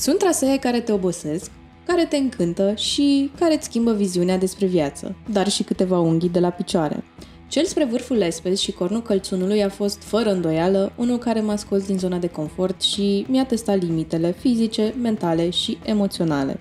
Sunt trasee care te obosesc, care te încântă și care îți schimbă viziunea despre viață, dar și câteva unghii de la picioare. Cel spre vârful Lespezi și Cornul Călțunului a fost, fără îndoială, unul care m-a scos din zona de confort și mi-a testat limitele fizice, mentale și emoționale.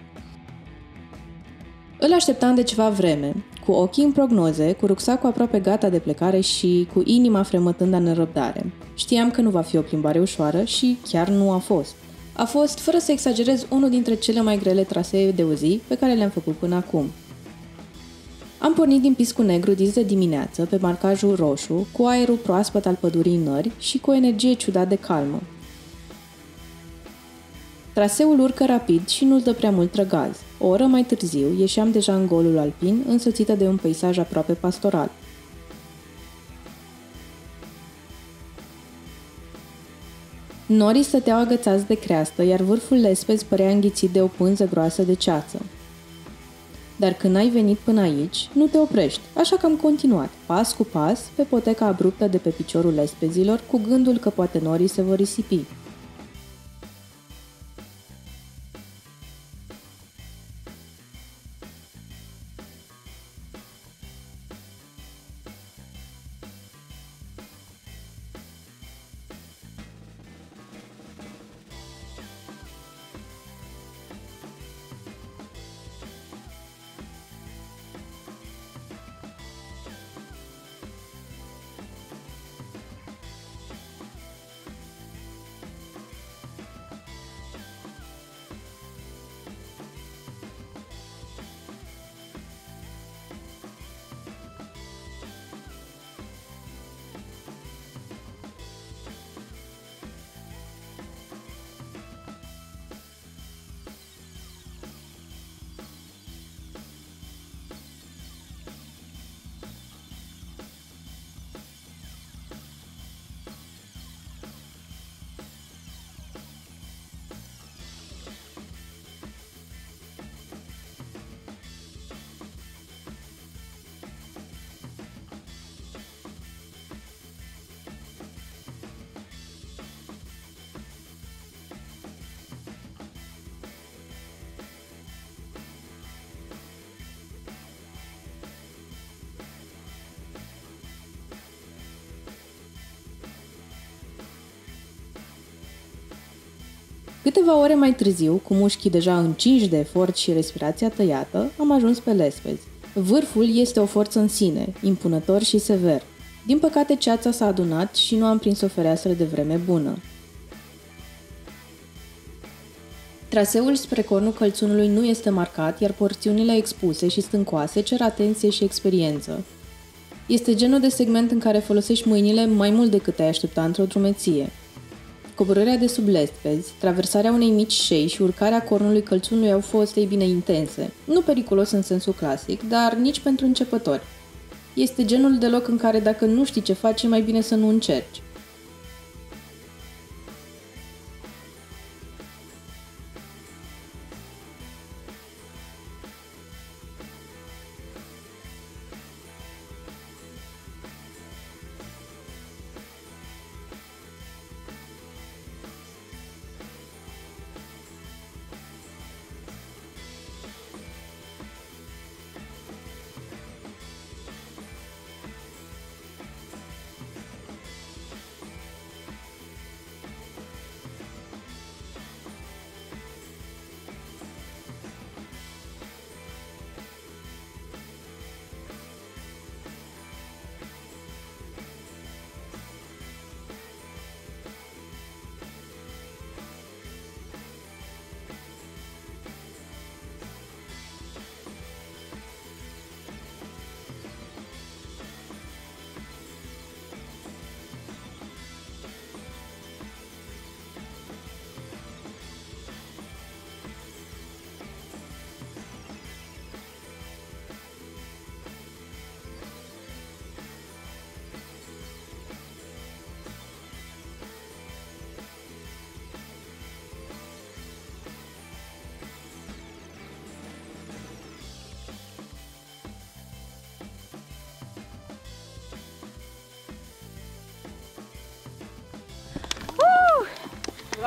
Îl așteptam de ceva vreme, cu ochii în prognoze, cu rucsacul aproape gata de plecare și cu inima fremătând de nerăbdare. Știam că nu va fi o plimbare ușoară și chiar nu a fost. A fost, fără să exagerez, unul dintre cele mai grele trasee de o zi pe care le-am făcut până acum. Am pornit din Piscu Negru dis de dimineață, pe marcajul roșu, cu aerul proaspăt al pădurii în nări și cu o energie ciudat de calmă. Traseul urcă rapid și nu-ți dă prea mult răgaz. O oră mai târziu ieșeam deja în golul alpin, însoțită de un peisaj aproape pastoral. Norii stăteau agățați de creastă, iar vârful Lespezi părea înghițit de o pânză groasă de ceață. Dar când ai venit până aici, nu te oprești, așa că am continuat, pas cu pas, pe poteca abruptă de pe piciorul Lespezilor, cu gândul că poate norii se vor risipi. Câteva ore mai târziu, cu mușchii deja încinși de efort și respirația tăiată, am ajuns pe Lespezi. Vârful este o forță în sine, impunător și sever. Din păcate, ceața s-a adunat și nu am prins o fereastră de vreme bună. Traseul spre Cornul Călțunului nu este marcat, iar porțiunile expuse și stâncoase cer atenție și experiență. Este genul de segment în care folosești mâinile mai mult decât te-ai aștepta într-o drumeție. Coborârea de sub Lespezi, traversarea unei mici șei și urcarea Cornului Călțunului au fost, ei bine, intense. Nu periculos în sensul clasic, dar nici pentru începători. Este genul de loc în care dacă nu știi ce faci, e mai bine să nu încerci.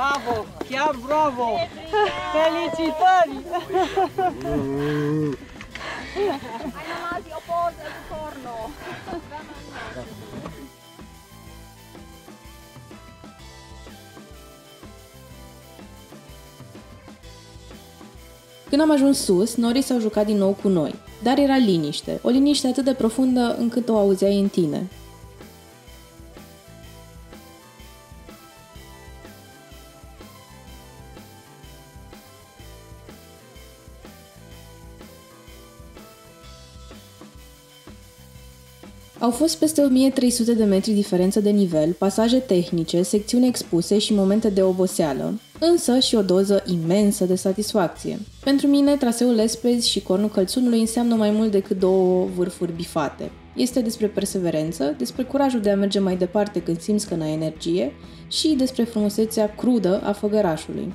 Bravo! Chiar bravo! Felicitări! Hai mamați, o poză cu porno! Când am ajuns sus, norii s-au jucat din nou cu noi, dar era liniște, o liniște atât de profundă încât o auzeai în tine. Au fost peste 1300 de metri diferență de nivel, pasaje tehnice, secțiuni expuse și momente de oboseală, însă și o doză imensă de satisfacție. Pentru mine, traseul Lespezi și Cornul Călțunului înseamnă mai mult decât două vârfuri bifate. Este despre perseverență, despre curajul de a merge mai departe când simți că n-ai energie și despre frumusețea crudă a făgărașului.